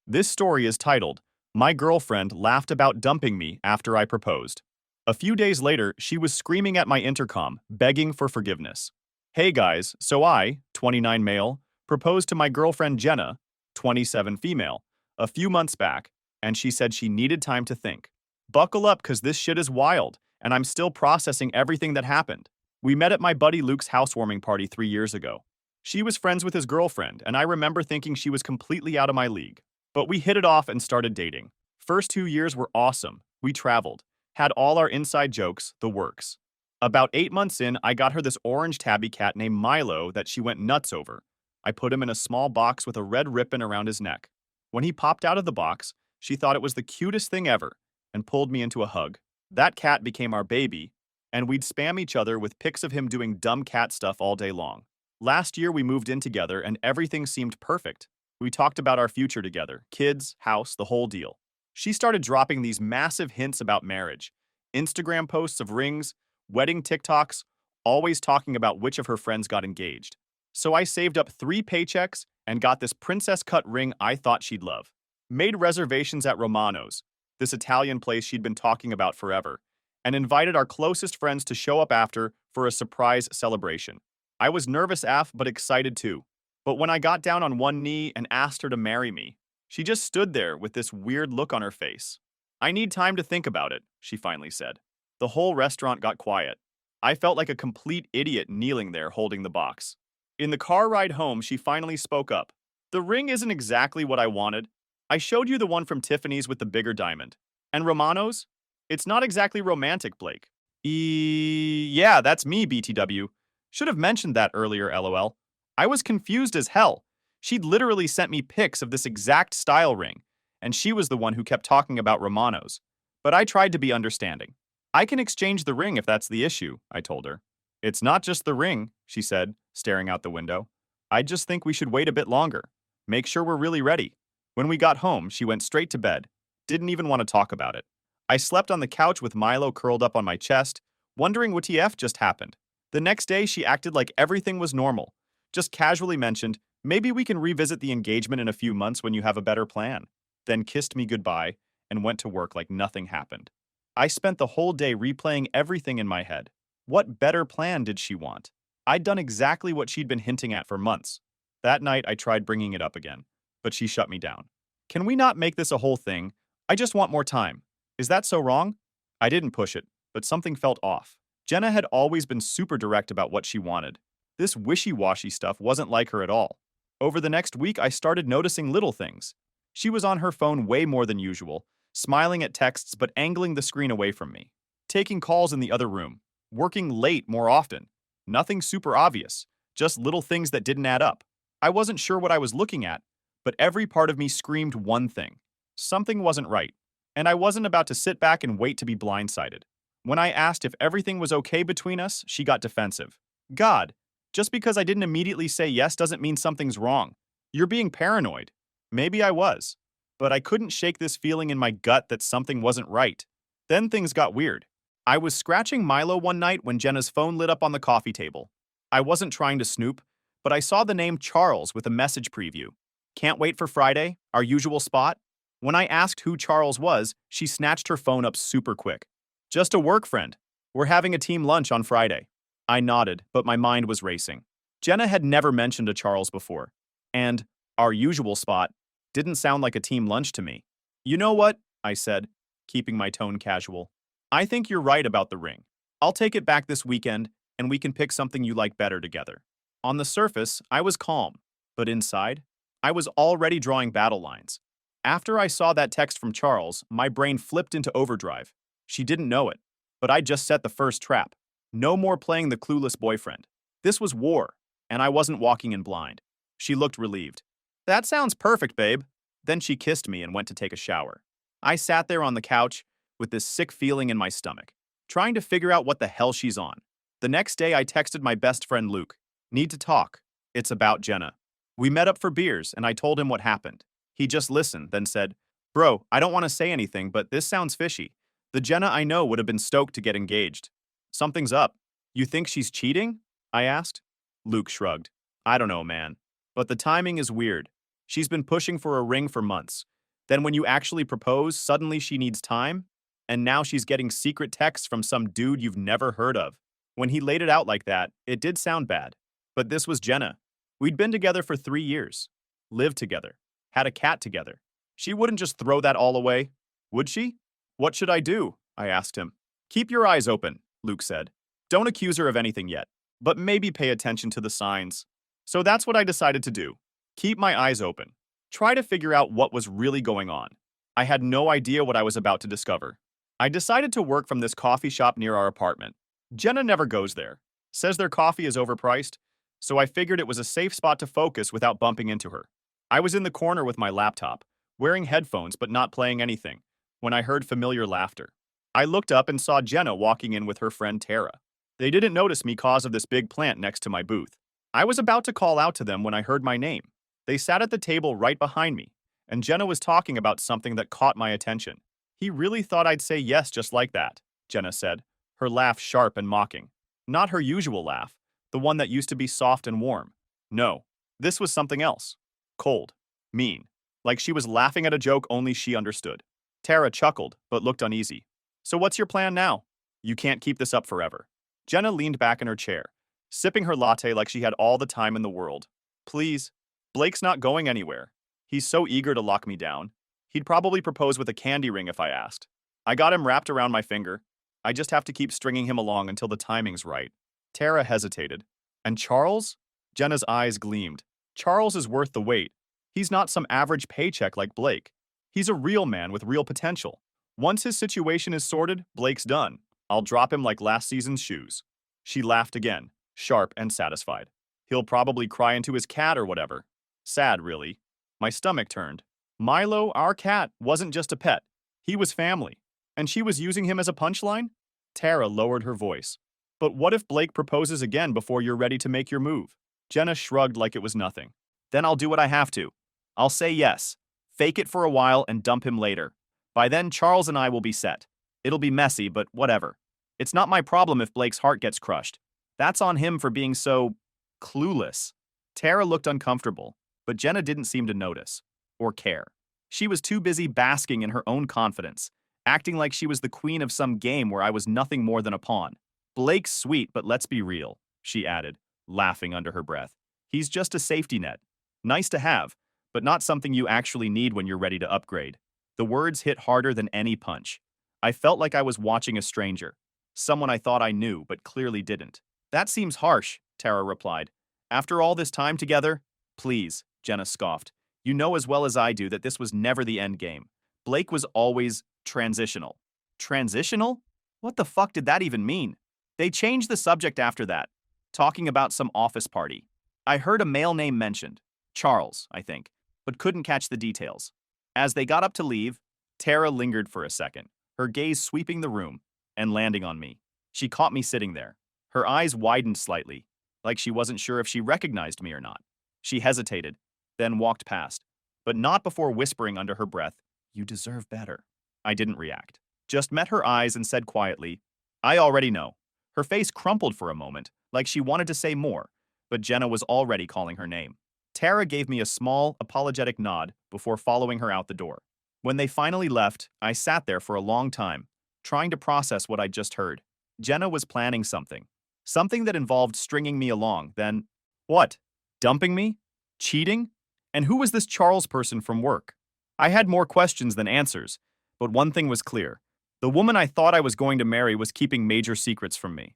This story is titled, My Girlfriend Laughed About Dumping Me After I Proposed. A few days later, she was screaming at my intercom, begging for forgiveness. Hey guys, so I, 29 male, proposed to my girlfriend Jenna, 27 female, a few months back, and she said she needed time to think. Buckle up, cause this shit is wild, and I'm still processing everything that happened. We met at my buddy Luke's housewarming party 3 years ago. She was friends with his girlfriend, and I remember thinking she was completely out of my league. But we hit it off and started dating. First 2 years were awesome. We traveled, had all our inside jokes, the works. About 8 months in, I got her this orange tabby cat named Milo that she went nuts over. I put him in a small box with a red ribbon around his neck. When he popped out of the box, she thought it was the cutest thing ever and pulled me into a hug. That cat became our baby, and we'd spam each other with pics of him doing dumb cat stuff all day long. Last year, we moved in together and everything seemed perfect. We talked about our future together, kids, house, the whole deal. She started dropping these massive hints about marriage, Instagram posts of rings, wedding TikToks, always talking about which of her friends got engaged. So I saved up 3 paychecks and got this princess cut ring I thought she'd love. Made reservations at Romano's, this Italian place she'd been talking about forever, and invited our closest friends to show up after for a surprise celebration. I was nervous AF but excited too. But when I got down on one knee and asked her to marry me, she just stood there with this weird look on her face. I need time to think about it, she finally said. The whole restaurant got quiet. I felt like a complete idiot kneeling there holding the box. In the car ride home, she finally spoke up. The ring isn't exactly what I wanted. I showed you the one from Tiffany's with the bigger diamond. And Romano's? It's not exactly romantic, Blake. Yeah, that's me, BTW. Should have mentioned that earlier, LOL. I was confused as hell. She'd literally sent me pics of this exact style ring, and she was the one who kept talking about Romano's. But I tried to be understanding. I can exchange the ring if that's the issue, I told her. It's not just the ring, she said, staring out the window. I just think we should wait a bit longer. Make sure we're really ready. When we got home, she went straight to bed. Didn't even want to talk about it. I slept on the couch with Milo curled up on my chest, wondering what TF just happened. The next day, she acted like everything was normal. Just casually mentioned, maybe we can revisit the engagement in a few months when you have a better plan. Then kissed me goodbye and went to work like nothing happened. I spent the whole day replaying everything in my head. What better plan did she want? I'd done exactly what she'd been hinting at for months. That night, I tried bringing it up again, but she shut me down. Can we not make this a whole thing? I just want more time. Is that so wrong? I didn't push it, but something felt off. Jenna had always been super direct about what she wanted. This wishy-washy stuff wasn't like her at all. Over the next week, I started noticing little things. She was on her phone way more than usual, smiling at texts but angling the screen away from me. Taking calls in the other room. Working late more often. Nothing super obvious, just little things that didn't add up. I wasn't sure what I was looking at, but every part of me screamed one thing. Something wasn't right, and I wasn't about to sit back and wait to be blindsided. When I asked if everything was okay between us, she got defensive. God, just because I didn't immediately say yes doesn't mean something's wrong. You're being paranoid. Maybe I was. But I couldn't shake this feeling in my gut that something wasn't right. Then things got weird. I was scratching Milo one night when Jenna's phone lit up on the coffee table. I wasn't trying to snoop, but I saw the name Charles with a message preview. Can't wait for Friday, our usual spot? When I asked who Charles was, she snatched her phone up super quick. Just a work friend. We're having a team lunch on Friday. I nodded, but my mind was racing. Jenna had never mentioned a Charles before. And our usual spot didn't sound like a team lunch to me. You know what? I said, keeping my tone casual. I think you're right about the ring. I'll take it back this weekend, and we can pick something you like better together. On the surface, I was calm, but inside, I was already drawing battle lines. After I saw that text from Charles, my brain flipped into overdrive. She didn't know it, but I just set the first trap. No more playing the clueless boyfriend. This was war, and I wasn't walking in blind. She looked relieved. That sounds perfect, babe. Then she kissed me and went to take a shower. I sat there on the couch with this sick feeling in my stomach, trying to figure out what the hell she's on. The next day, I texted my best friend Luke. Need to talk. It's about Jenna. We met up for beers, and I told him what happened. He just listened, then said, Bro, I don't want to say anything, but this sounds fishy. The Jenna I know would have been stoked to get engaged. Something's up. You think she's cheating? I asked. Luke shrugged. I don't know, man. But the timing is weird. She's been pushing for a ring for months, Then when you actually propose, suddenly she needs time, and now she's getting secret texts from some dude you've never heard of. When he laid it out like that, it did sound bad. But this was Jenna. We'd been together for 3 years, lived together, had a cat together. She wouldn't just throw that all away, would she? What should I do? I asked him. Keep your eyes open, Luke said. Don't accuse her of anything yet, but maybe pay attention to the signs. So that's what I decided to do. Keep my eyes open. Try to figure out what was really going on. I had no idea what I was about to discover. I decided to work from this coffee shop near our apartment. Jenna never goes there. Says their coffee is overpriced, so I figured it was a safe spot to focus without bumping into her. I was in the corner with my laptop, wearing headphones but not playing anything, when I heard familiar laughter. I looked up and saw Jenna walking in with her friend Tara. They didn't notice me cause of this big plant next to my booth. I was about to call out to them when I heard my name. They sat at the table right behind me, and Jenna was talking about something that caught my attention. He really thought I'd say yes just like that, Jenna said, her laugh sharp and mocking. Not her usual laugh, the one that used to be soft and warm. No, this was something else. Cold. Mean. Like she was laughing at a joke only she understood. Tara chuckled, but looked uneasy. So what's your plan now? You can't keep this up forever. Jenna leaned back in her chair, sipping her latte like she had all the time in the world. Please. Blake's not going anywhere. He's so eager to lock me down. He'd probably propose with a candy ring if I asked. I got him wrapped around my finger. I just have to keep stringing him along until the timing's right. Tara hesitated. And Charles? Jenna's eyes gleamed. Charles is worth the wait. He's not some average paycheck like Blake. He's a real man with real potential. Once his situation is sorted, Blake's done. I'll drop him like last season's shoes. She laughed again, sharp and satisfied. He'll probably cry into his cat or whatever. Sad, really. My stomach turned. Milo, our cat, wasn't just a pet. He was family. And she was using him as a punchline? Tara lowered her voice. But what if Blake proposes again before you're ready to make your move? Jenna shrugged like it was nothing. Then I'll do what I have to. I'll say yes, fake it for a while and dump him later. By then, Charles and I will be set. It'll be messy, but whatever. It's not my problem if Blake's heart gets crushed. That's on him for being so clueless. Tara looked uncomfortable, but Jenna didn't seem to notice or care. She was too busy basking in her own confidence, acting like she was the queen of some game where I was nothing more than a pawn. Blake's sweet, but let's be real, she added, laughing under her breath. He's just a safety net. Nice to have, but not something you actually need when you're ready to upgrade. The words hit harder than any punch. I felt like I was watching a stranger, someone I thought I knew but clearly didn't. That seems harsh, Tara replied. After all this time together? Please, Jenna scoffed. You know as well as I do that this was never the end game. Blake was always transitional. Transitional? What the fuck did that even mean? They changed the subject after that, talking about some office party. I heard a male name mentioned, Charles, I think, but couldn't catch the details. As they got up to leave, Tara lingered for a second, her gaze sweeping the room and landing on me. She caught me sitting there. Her eyes widened slightly, like she wasn't sure if she recognized me or not. She hesitated, then walked past, but not before whispering under her breath, "You deserve better." I didn't react, just met her eyes and said quietly, "I already know." Her face crumpled for a moment, like she wanted to say more, but Jenna was already calling her name. Tara gave me a small, apologetic nod before following her out the door. When they finally left, I sat there for a long time, trying to process what I'd just heard. Jenna was planning something. Something that involved stringing me along, then, what? Dumping me? Cheating? And who was this Charles person from work? I had more questions than answers, but one thing was clear. The woman I thought I was going to marry was keeping major secrets from me.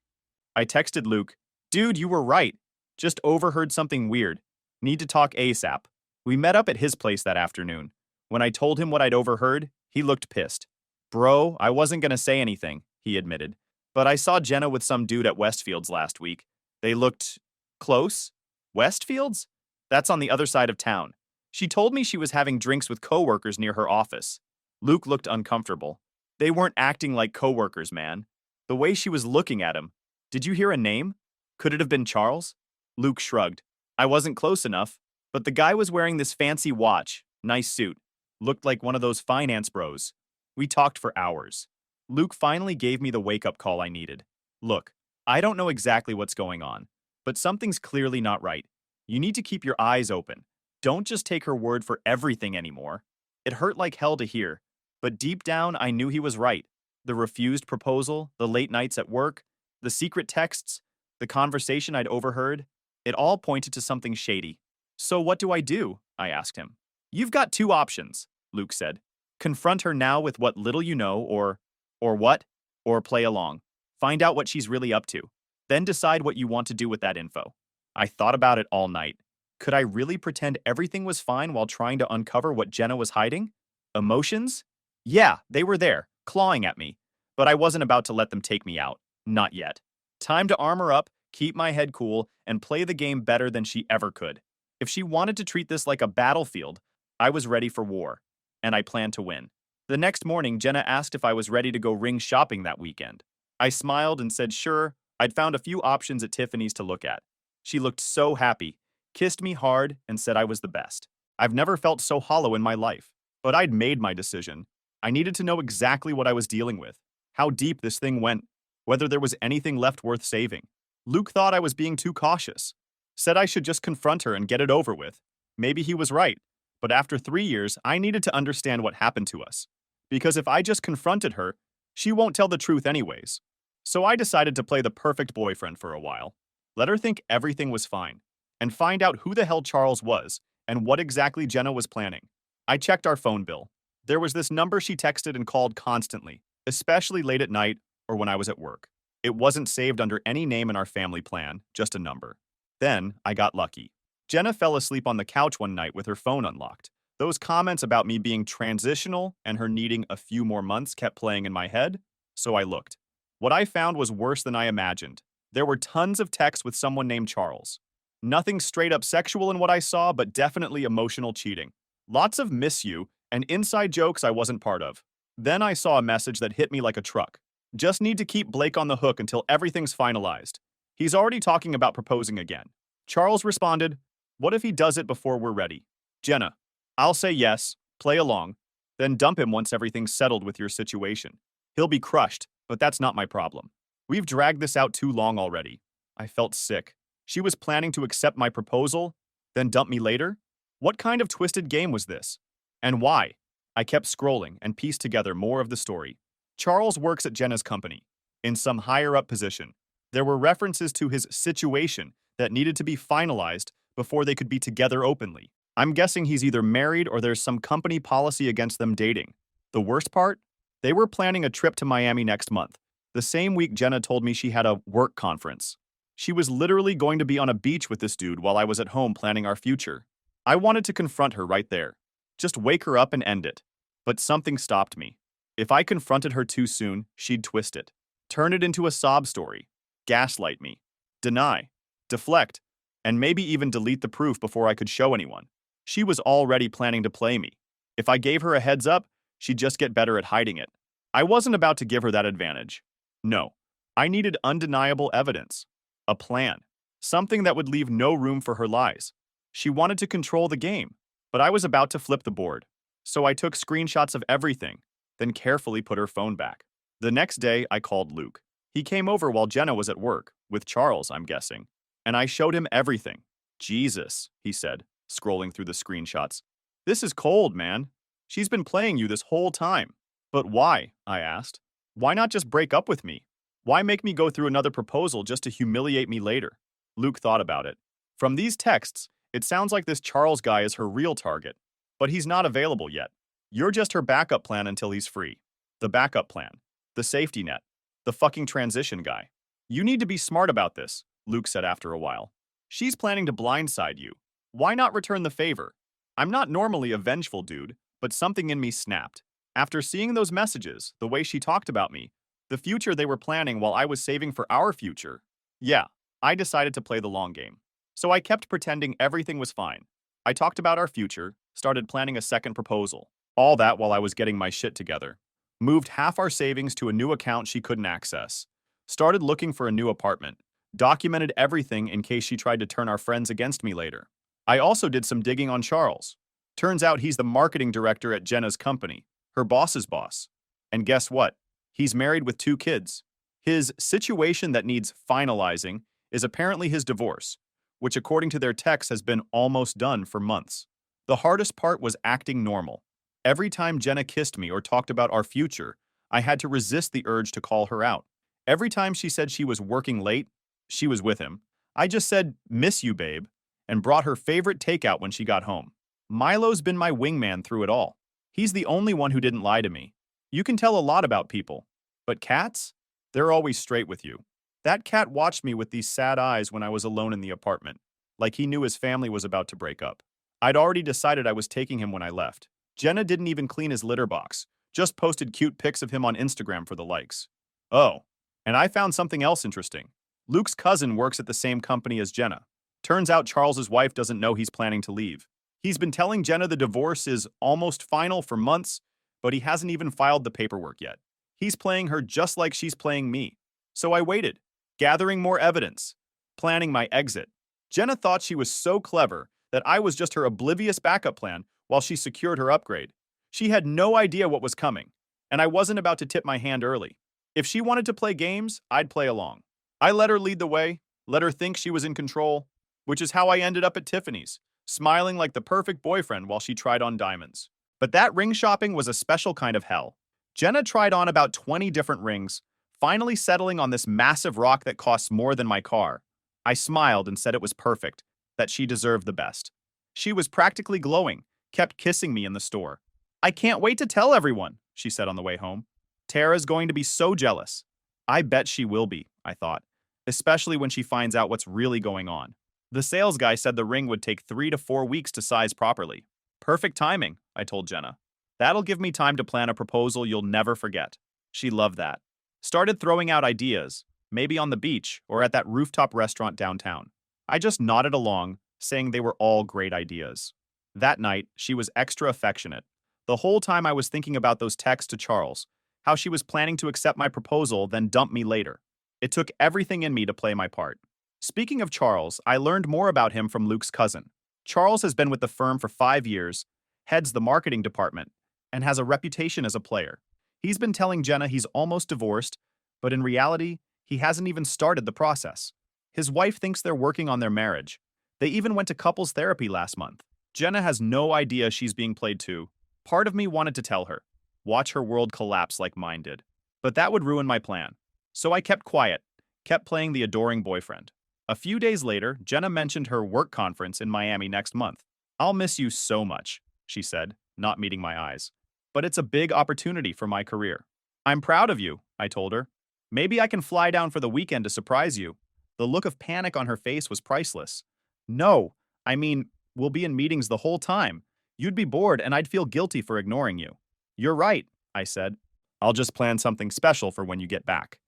I texted Luke, "Dude, you were right. Just overheard something weird. Need to talk ASAP." We met up at his place that afternoon. When I told him what I'd overheard, he looked pissed. "Bro, I wasn't gonna say anything," he admitted. "But I saw Jenna with some dude at Westfields last week. They looked close? Westfields? That's on the other side of town. She told me she was having drinks with coworkers near her office." Luke looked uncomfortable. "They weren't acting like coworkers, man. The way she was looking at him. Did you hear a name? Could it have been Charles?" Luke shrugged. "I wasn't close enough, but the guy was wearing this fancy watch, nice suit. Looked like one of those finance bros. We talked for hours." Luke finally gave me the wake-up call I needed. "Look, I don't know exactly what's going on, but something's clearly not right. You need to keep your eyes open. Don't just take her word for everything anymore." It hurt like hell to hear, but deep down I knew he was right. The refused proposal, the late nights at work, the secret texts, the conversation I'd overheard, it all pointed to something shady. So what do I do? I asked him. You've got two options, Luke said. Confront her now with what little you know, or what? Or play along. Find out what she's really up to. Then decide what you want to do with that info. I thought about it all night. Could I really pretend everything was fine while trying to uncover what Jenna was hiding? Emotions? Yeah, they were there, clawing at me. But I wasn't about to let them take me out. Not yet. Time to armor up, keep my head cool, and play the game better than she ever could. If she wanted to treat this like a battlefield, I was ready for war, and I planned to win. The next morning, Jenna asked if I was ready to go ring shopping that weekend. I smiled and said sure. I'd found a few options at Tiffany's to look at. She looked so happy, kissed me hard, and said I was the best. I've never felt so hollow in my life. But I'd made my decision. I needed to know exactly what I was dealing with, how deep this thing went, whether there was anything left worth saving. Luke thought I was being too cautious, said I should just confront her and get it over with. Maybe he was right, but after 3 years, I needed to understand what happened to us. Because if I just confronted her, she won't tell the truth anyways. So I decided to play the perfect boyfriend for a while. Let her think everything was fine, and find out who the hell Charles was and what exactly Jenna was planning. I checked our phone bill. There was this number she texted and called constantly, especially late at night or when I was at work. It wasn't saved under any name in our family plan, just a number. Then I got lucky. Jenna fell asleep on the couch one night with her phone unlocked. Those comments about me being transitional and her needing a few more months kept playing in my head, so I looked. What I found was worse than I imagined. There were tons of texts with someone named Charles. Nothing straight up sexual in what I saw, but definitely emotional cheating. Lots of miss you and inside jokes I wasn't part of. Then I saw a message that hit me like a truck. Just need to keep Blake on the hook until everything's finalized. He's already talking about proposing again. Charles responded, what if he does it before we're ready? Jenna, I'll say yes, play along, then dump him once everything's settled with your situation. He'll be crushed, but that's not my problem. We've dragged this out too long already. I felt sick. She was planning to accept my proposal, then dump me later? What kind of twisted game was this? And why? I kept scrolling and pieced together more of the story. Charles works at Jenna's company, in some higher-up position. There were references to his situation that needed to be finalized before they could be together openly. I'm guessing he's either married or there's some company policy against them dating. The worst part? They were planning a trip to Miami next month. The same week Jenna told me she had a work conference. She was literally going to be on a beach with this dude while I was at home planning our future. I wanted to confront her right there. Just wake her up and end it. But something stopped me. If I confronted her too soon, she'd twist it. Turn it into a sob story. Gaslight me. Deny. Deflect. And maybe even delete the proof before I could show anyone. She was already planning to play me. If I gave her a heads up, she'd just get better at hiding it. I wasn't about to give her that advantage. No. I needed undeniable evidence. A plan. Something that would leave no room for her lies. She wanted to control the game, but I was about to flip the board. So I took screenshots of everything, then carefully put her phone back. The next day, I called Luke. He came over while Jenna was at work, with Charles, I'm guessing. And I showed him everything. Jesus, he said, scrolling through the screenshots. This is cold, man. She's been playing you this whole time. But why? I asked. Why not just break up with me? Why make me go through another proposal just to humiliate me later? Luke thought about it. From these texts, it sounds like this Charles guy is her real target. But he's not available yet. You're just her backup plan until he's free. The backup plan. The safety net. The fucking transition guy. You need to be smart about this, Luke said after a while. She's planning to blindside you. Why not return the favor? I'm not normally a vengeful dude, but something in me snapped. After seeing those messages, the way she talked about me, the future they were planning while I was saving for our future. Yeah, I decided to play the long game. So I kept pretending everything was fine. I talked about our future, started planning a second proposal. All that while I was getting my shit together. Moved half our savings to a new account she couldn't access. Started looking for a new apartment. Documented everything in case she tried to turn our friends against me later. I also did some digging on Charles. Turns out he's the marketing director at Jenna's company, her boss's boss. And guess what? He's married with 2 kids. His situation that needs finalizing is apparently his divorce, which according to their texts has been almost done for months. The hardest part was acting normal. Every time Jenna kissed me or talked about our future, I had to resist the urge to call her out. Every time she said she was working late, she was with him. I just said, "Miss you, babe," and brought her favorite takeout when she got home. Milo's been my wingman through it all. He's the only one who didn't lie to me. You can tell a lot about people, but cats? They're always straight with you. That cat watched me with these sad eyes when I was alone in the apartment, like he knew his family was about to break up. I'd already decided I was taking him when I left. Jenna didn't even clean his litter box, just posted cute pics of him on Instagram for the likes. Oh, and I found something else interesting. Luke's cousin works at the same company as Jenna. Turns out Charles's wife doesn't know he's planning to leave. He's been telling Jenna the divorce is almost final for months, but he hasn't even filed the paperwork yet. He's playing her just like she's playing me. So I waited, gathering more evidence, planning my exit. Jenna thought she was so clever that I was just her oblivious backup plan while she secured her upgrade. She had no idea what was coming, and I wasn't about to tip my hand early. If she wanted to play games, I'd play along. I let her lead the way, let her think she was in control, which is how I ended up at Tiffany's, smiling like the perfect boyfriend while she tried on diamonds. But that ring shopping was a special kind of hell. Jenna tried on about 20 different rings, finally settling on this massive rock that costs more than my car. I smiled and said it was perfect, that she deserved the best. She was practically glowing, kept kissing me in the store. "I can't wait to tell everyone," she said on the way home. "Tara's going to be so jealous." I bet she will be, I thought, especially when she finds out what's really going on. The sales guy said the ring would take 3 to 4 weeks to size properly. Perfect timing, I told Jenna. That'll give me time to plan a proposal you'll never forget. She loved that. Started throwing out ideas, maybe on the beach or at that rooftop restaurant downtown. I just nodded along, saying they were all great ideas. That night, she was extra affectionate. The whole time I was thinking about those texts to Charles, how she was planning to accept my proposal, then dump me later. It took everything in me to play my part. Speaking of Charles, I learned more about him from Luke's cousin. Charles has been with the firm for 5 years, heads the marketing department, and has a reputation as a player. He's been telling Jenna he's almost divorced, but in reality, he hasn't even started the process. His wife thinks they're working on their marriage. They even went to couples therapy last month. Jenna has no idea she's being played too. Part of me wanted to tell her, watch her world collapse like mine did. But that would ruin my plan. So I kept quiet, kept playing the adoring boyfriend. A few days later, Jenna mentioned her work conference in Miami next month. "I'll miss you so much," she said, not meeting my eyes. "But it's a big opportunity for my career." "I'm proud of you," I told her. "Maybe I can fly down for the weekend to surprise you." The look of panic on her face was priceless. "No, I mean, we'll be in meetings the whole time. You'd be bored and I'd feel guilty for ignoring you." "You're right," I said. "I'll just plan something special for when you get back."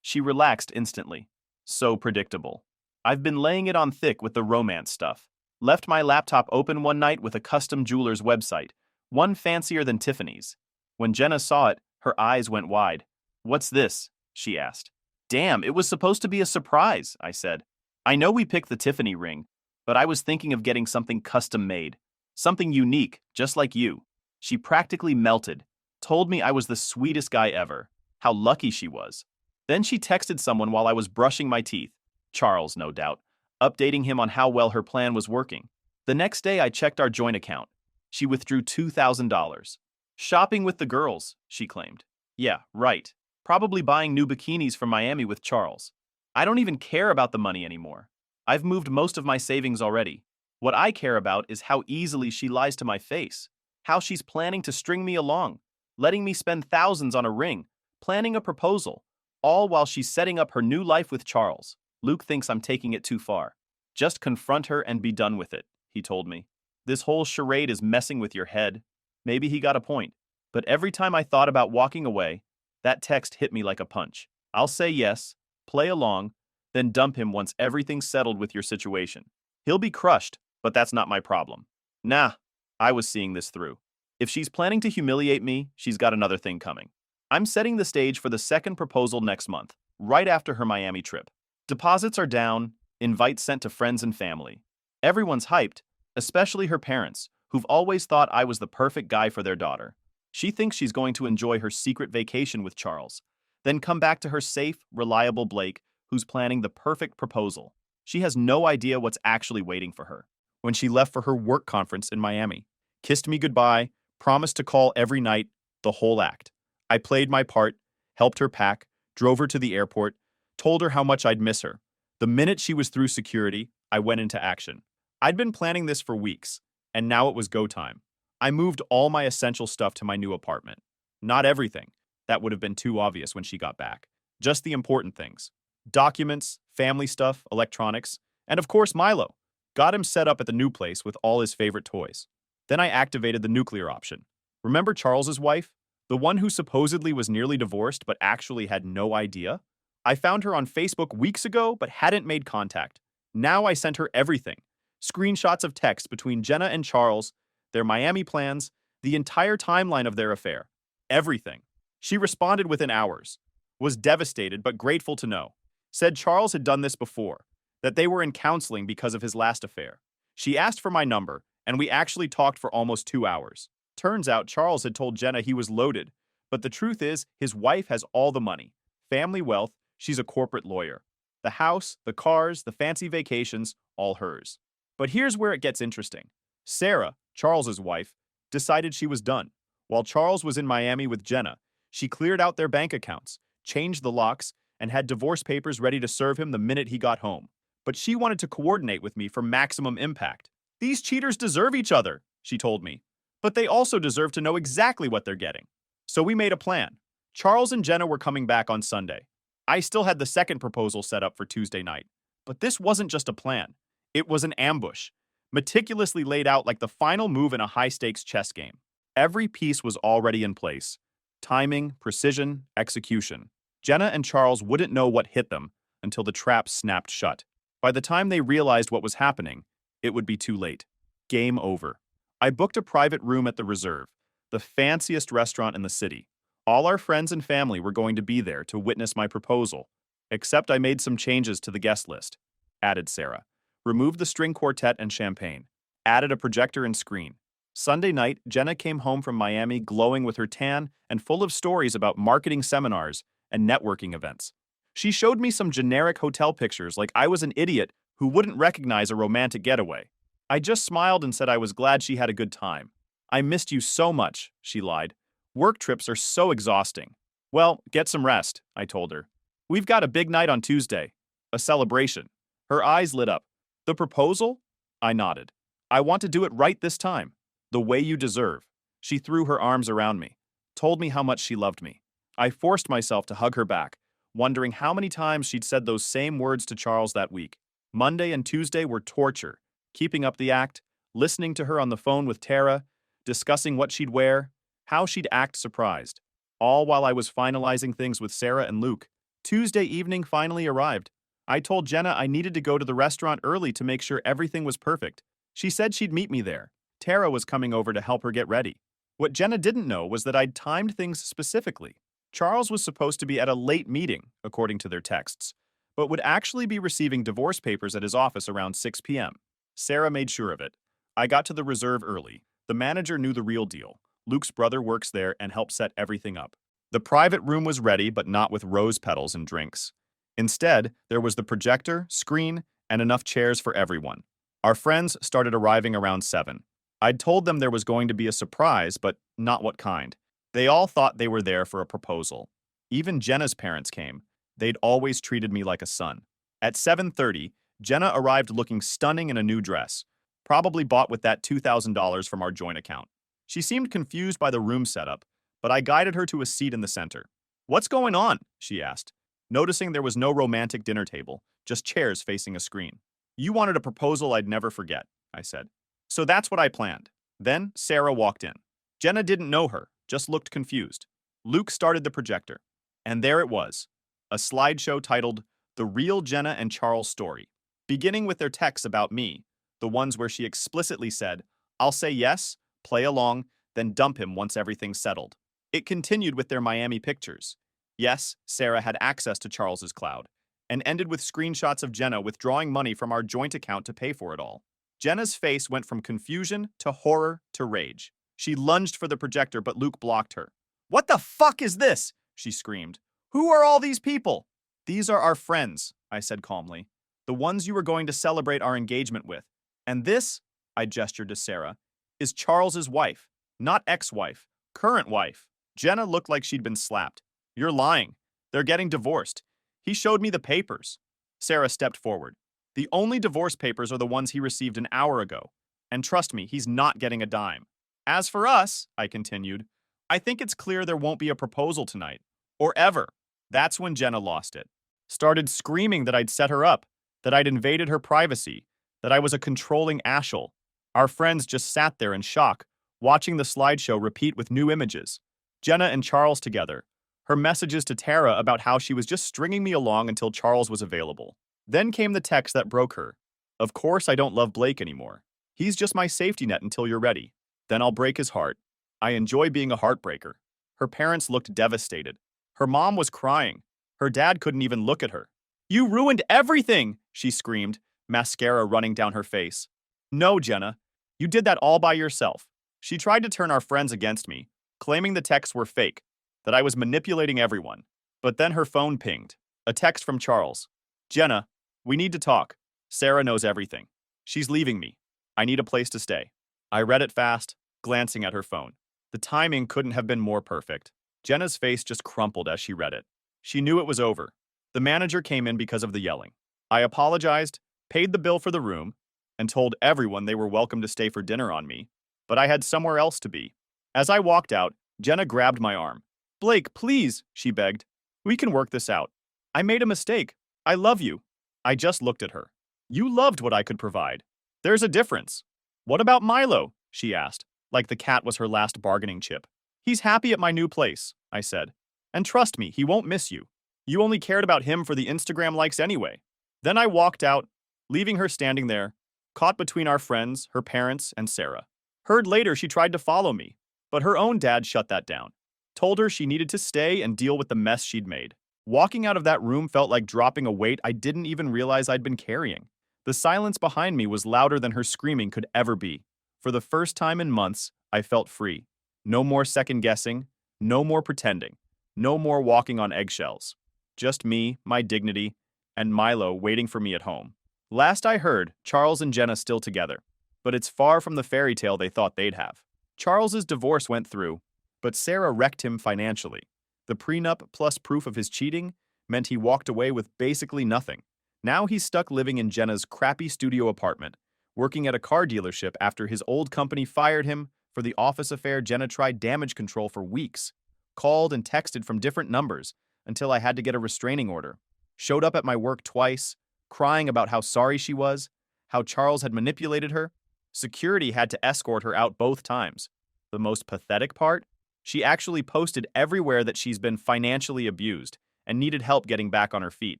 She relaxed instantly. So predictable. I've been laying it on thick with the romance stuff. Left my laptop open one night with a custom jeweler's website, one fancier than Tiffany's. When Jenna saw it, her eyes went wide. "What's this?" she asked. "Damn, it was supposed to be a surprise," I said. "I know we picked the Tiffany ring, but I was thinking of getting something custom made. Something unique, just like you." She practically melted, told me I was the sweetest guy ever, how lucky she was. Then she texted someone while I was brushing my teeth, Charles, no doubt, updating him on how well her plan was working. The next day I checked our joint account. She withdrew $2,000. "Shopping with the girls," she claimed. Yeah, right. Probably buying new bikinis from Miami with Charles. I don't even care about the money anymore. I've moved most of my savings already. What I care about is how easily she lies to my face, how she's planning to string me along, letting me spend thousands on a ring, planning a proposal, all while she's setting up her new life with Charles. Luke thinks I'm taking it too far. "Just confront her and be done with it," he told me. "This whole charade is messing with your head." Maybe he got a point. But every time I thought about walking away, that text hit me like a punch. "I'll say yes, play along, then dump him once everything's settled with your situation. He'll be crushed, but that's not my problem." Nah, I was seeing this through. If she's planning to humiliate me, she's got another thing coming. I'm setting the stage for the second proposal next month, right after her Miami trip. Deposits are down, invites sent to friends and family. Everyone's hyped, especially her parents, who've always thought I was the perfect guy for their daughter. She thinks she's going to enjoy her secret vacation with Charles, then come back to her safe, reliable Blake, who's planning the perfect proposal. She has no idea what's actually waiting for her. When she left for her work conference in Miami, kissed me goodbye, promised to call every night, the whole act. I played my part, helped her pack, drove her to the airport, told her how much I'd miss her. The minute she was through security, I went into action. I'd been planning this for weeks, and now it was go time. I moved all my essential stuff to my new apartment. Not everything. That would have been too obvious when she got back. Just the important things. Documents, family stuff, electronics, and of course Milo. Got him set up at the new place with all his favorite toys. Then I activated the nuclear option. Remember Charles's wife? The one who supposedly was nearly divorced but actually had no idea? I found her on Facebook weeks ago but hadn't made contact. Now I sent her everything. Screenshots of texts between Jenna and Charles, their Miami plans, the entire timeline of their affair. Everything. She responded within hours. Was devastated but grateful to know. Said Charles had done this before, that they were in counseling because of his last affair. She asked for my number, and we actually talked for almost 2 hours. Turns out Charles had told Jenna he was loaded, but the truth is his wife has all the money. Family wealth, she's a corporate lawyer. The house, the cars, the fancy vacations, all hers. But here's where it gets interesting. Sarah, Charles's wife, decided she was done. While Charles was in Miami with Jenna, she cleared out their bank accounts, changed the locks, and had divorce papers ready to serve him the minute he got home. But she wanted to coordinate with me for maximum impact. These cheaters deserve each other, she told me. But they also deserve to know exactly what they're getting. So we made a plan. Charles and Jenna were coming back on Sunday. I still had the second proposal set up for Tuesday night. But this wasn't just a plan. It was an ambush, meticulously laid out like the final move in a high-stakes chess game. Every piece was already in place. Timing, precision, execution. Jenna and Charles wouldn't know what hit them until the trap snapped shut. By the time they realized what was happening, it would be too late. Game over. I booked a private room at the Reserve, the fanciest restaurant in the city. All our friends and family were going to be there to witness my proposal, except I made some changes to the guest list, added Sarah. Removed the string quartet and champagne. Added a projector and screen. Sunday night, Jenna came home from Miami glowing with her tan and full of stories about marketing seminars and networking events. She showed me some generic hotel pictures like I was an idiot who wouldn't recognize a romantic getaway. I just smiled and said I was glad she had a good time. I missed you so much, she lied. Work trips are so exhausting. Well, get some rest, I told her. We've got a big night on Tuesday. A celebration. Her eyes lit up. The proposal? I nodded. I want to do it right this time. The way you deserve. She threw her arms around me. Told me how much she loved me. I forced myself to hug her back, wondering how many times she'd said those same words to Charles that week. Monday and Tuesday were torture. Keeping up the act, listening to her on the phone with Tara, discussing what she'd wear, how she'd act surprised. All while I was finalizing things with Sarah and Luke. Tuesday evening finally arrived. I told Jenna I needed to go to the restaurant early to make sure everything was perfect. She said she'd meet me there. Tara was coming over to help her get ready. What Jenna didn't know was that I'd timed things specifically. Charles was supposed to be at a late meeting, according to their texts, but would actually be receiving divorce papers at his office around 6 p.m. Sarah made sure of it. I got to the Reserve early. The manager knew the real deal. Luke's brother works there and helped set everything up. The private room was ready, but not with rose petals and drinks. Instead, there was the projector, screen, and enough chairs for everyone. Our friends started arriving around 7. I'd told them there was going to be a surprise, but not what kind. They all thought they were there for a proposal. Even Jenna's parents came. They'd always treated me like a son. At 7:30, Jenna arrived looking stunning in a new dress, probably bought with that $2,000 from our joint account. She seemed confused by the room setup, but I guided her to a seat in the center. "What's going on?" she asked, noticing there was no romantic dinner table, just chairs facing a screen. "You wanted a proposal I'd never forget," I said. So that's what I planned. Then Sarah walked in. Jenna didn't know her, just looked confused. Luke started the projector. And there it was, a slideshow titled The Real Jenna and Charles Story, beginning with their texts about me, the ones where she explicitly said, "I'll say yes, play along, then dump him once everything's settled." It continued with their Miami pictures. Yes, Sarah had access to Charles's cloud, and ended with screenshots of Jenna withdrawing money from our joint account to pay for it all. Jenna's face went from confusion to horror to rage. She lunged for the projector, but Luke blocked her. "What the fuck is this?" she screamed. "Who are all these people?" "These are our friends," I said calmly. "The ones you were going to celebrate our engagement with. And this," I gestured to Sarah, "is Charles's wife." Not ex-wife, current wife. Jenna looked like she'd been slapped. You're lying. They're getting divorced. He showed me the papers. Sarah stepped forward. The only divorce papers are the ones he received an hour ago. And trust me, he's not getting a dime. As for us, I continued, I think it's clear there won't be a proposal tonight. Or ever. That's when Jenna lost it. Started screaming that I'd set her up, that I'd invaded her privacy, that I was a controlling ashel. Our friends just sat there in shock, watching the slideshow repeat with new images. Jenna and Charles together. Her messages to Tara about how she was just stringing me along until Charles was available. Then came the text that broke her. Of course I don't love Blake anymore. He's just my safety net until you're ready. Then I'll break his heart. I enjoy being a heartbreaker. Her parents looked devastated. Her mom was crying. Her dad couldn't even look at her. You ruined everything, she screamed, mascara running down her face. No, Jenna. You did that all by yourself. She tried to turn our friends against me, claiming the texts were fake, that I was manipulating everyone. But then her phone pinged. A text from Charles. Jenna, we need to talk. Sarah knows everything. She's leaving me. I need a place to stay. I read it fast, glancing at her phone. The timing couldn't have been more perfect. Jenna's face just crumpled as she read it. She knew it was over. The manager came in because of the yelling. I apologized, paid the bill for the room, and told everyone they were welcome to stay for dinner on me, but I had somewhere else to be. As I walked out, Jenna grabbed my arm. Blake, please, she begged. We can work this out. I made a mistake. I love you. I just looked at her. You loved what I could provide. There's a difference. What about Milo? She asked, like the cat was her last bargaining chip. He's happy at my new place, I said. And trust me, he won't miss you. You only cared about him for the Instagram likes anyway. Then I walked out, leaving her standing there, caught between our friends, her parents, and Sarah. Heard later she tried to follow me, but her own dad shut that down. Told her she needed to stay and deal with the mess she'd made. Walking out of that room felt like dropping a weight I didn't even realize I'd been carrying. The silence behind me was louder than her screaming could ever be. For the first time in months, I felt free. No more second-guessing, no more pretending, no more walking on eggshells. Just me, my dignity, and Milo waiting for me at home. Last I heard, Charles and Jenna still together, but it's far from the fairy tale they thought they'd have. Charles's divorce went through, but Sarah wrecked him financially. The prenup plus proof of his cheating meant he walked away with basically nothing. Now he's stuck living in Jenna's crappy studio apartment, working at a car dealership after his old company fired him for the office affair. Jenna tried damage control for weeks, called and texted from different numbers until I had to get a restraining order. Showed up at my work twice, crying about how sorry she was, how Charles had manipulated her. Security had to escort her out both times. The most pathetic part? She actually posted everywhere that she's been financially abused and needed help getting back on her feet.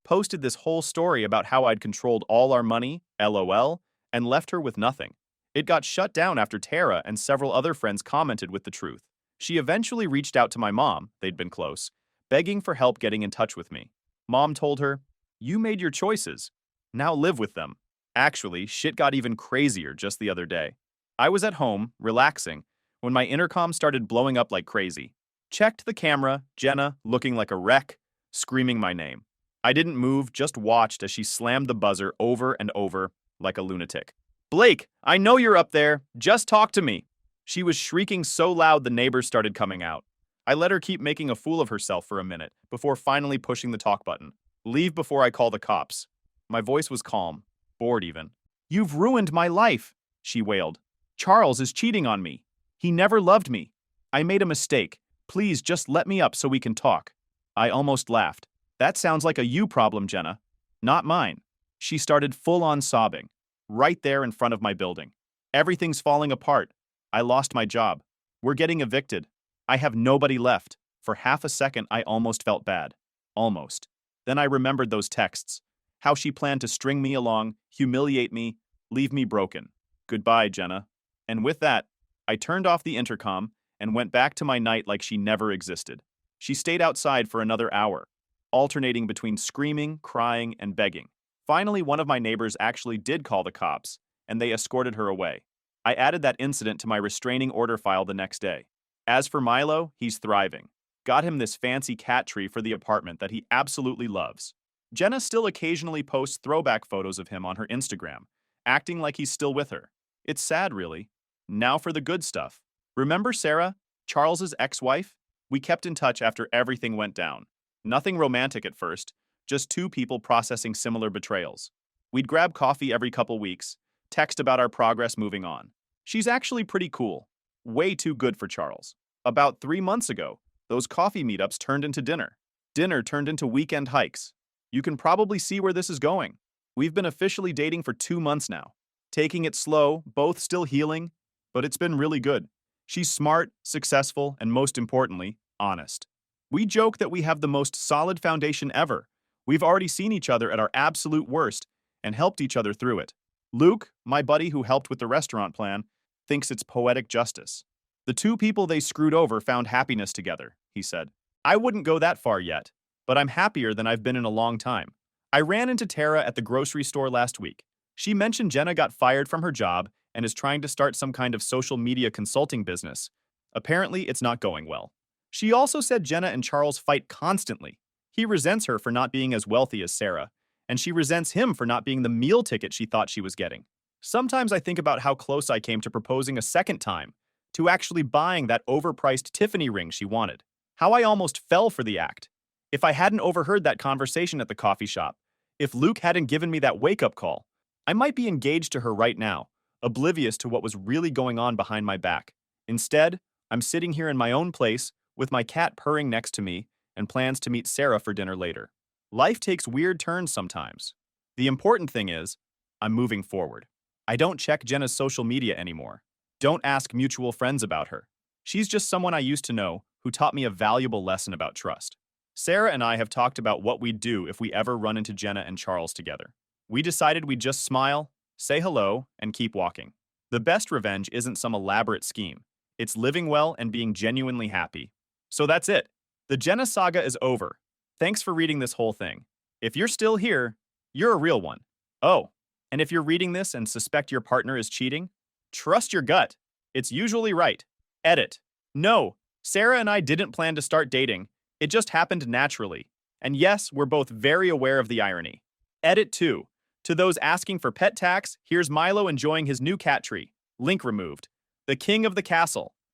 Posted this whole story about how I'd controlled all our money, LOL, and left her with nothing. It got shut down after Tara and several other friends commented with the truth. She eventually reached out to my mom, they'd been close, begging for help getting in touch with me. Mom told her, "You made your choices. Now live with them." Actually, shit got even crazier just the other day. I was at home, relaxing, when my intercom started blowing up like crazy. Checked the camera, Jenna, looking like a wreck, screaming my name. I didn't move, just watched as she slammed the buzzer over and over like a lunatic. Blake, I know you're up there. Just talk to me. She was shrieking so loud the neighbors started coming out. I let her keep making a fool of herself for a minute before finally pushing the talk button. Leave before I call the cops. My voice was calm, bored even. You've ruined my life, she wailed. Charles is cheating on me. He never loved me. I made a mistake. Please just let me up so we can talk. I almost laughed. That sounds like a you problem, Jenna. Not mine. She started full-on sobbing, right there in front of my building. Everything's falling apart. I lost my job. We're getting evicted. I have nobody left. For half a second, I almost felt bad. Almost. Then I remembered those texts. How she planned to string me along, humiliate me, leave me broken. Goodbye, Jenna. And with that, I turned off the intercom and went back to my night like she never existed. She stayed outside for another hour, alternating between screaming, crying, and begging. Finally, one of my neighbors actually did call the cops, and they escorted her away. I added that incident to my restraining order file the next day. As for Milo, he's thriving. Got him this fancy cat tree for the apartment that he absolutely loves. Jenna still occasionally posts throwback photos of him on her Instagram, acting like he's still with her. It's sad, really. Now for the good stuff. Remember Sarah, Charles's ex-wife? We kept in touch after everything went down. Nothing romantic at first, just two people processing similar betrayals. We'd grab coffee every couple weeks, text about our progress moving on. She's actually pretty cool. Way too good for Charles. About 3 months ago, those coffee meetups turned into dinner. Dinner turned into weekend hikes. You can probably see where this is going. We've been officially dating for 2 months now. Taking it slow, both still healing, but it's been really good. She's smart, successful, and most importantly, honest. We joke that we have the most solid foundation ever. We've already seen each other at our absolute worst and helped each other through it. Luke, my buddy who helped with the restaurant plan, thinks it's poetic justice. The two people they screwed over found happiness together, he said. I wouldn't go that far yet, but I'm happier than I've been in a long time. I ran into Tara at the grocery store last week. She mentioned Jenna got fired from her job and is trying to start some kind of social media consulting business. Apparently, it's not going well. She also said Jenna and Charles fight constantly. He resents her for not being as wealthy as Sarah, and she resents him for not being the meal ticket she thought she was getting. Sometimes I think about how close I came to proposing a second time, to actually buying that overpriced Tiffany ring she wanted. How I almost fell for the act. If I hadn't overheard that conversation at the coffee shop, if Luke hadn't given me that wake-up call, I might be engaged to her right now, oblivious to what was really going on behind my back. Instead, I'm sitting here in my own place, with my cat purring next to me, and plans to meet Sarah for dinner later. Life takes weird turns sometimes. The important thing is, I'm moving forward. I don't check Jenna's social media anymore. Don't ask mutual friends about her. She's just someone I used to know who taught me a valuable lesson about trust. Sarah and I have talked about what we'd do if we ever run into Jenna and Charles together. We decided we'd just smile, say hello, and keep walking. The best revenge isn't some elaborate scheme. It's living well and being genuinely happy. So that's it. The Jenna saga is over. Thanks for reading this whole thing. If you're still here, you're a real one. Oh, and if you're reading this and suspect your partner is cheating, trust your gut. It's usually right. Edit. No, Sarah and I didn't plan to start dating. It just happened naturally. And yes, we're both very aware of the irony. Edit 2. To those asking for pet tax, here's Milo enjoying his new cat tree. Link removed. The king of the castle.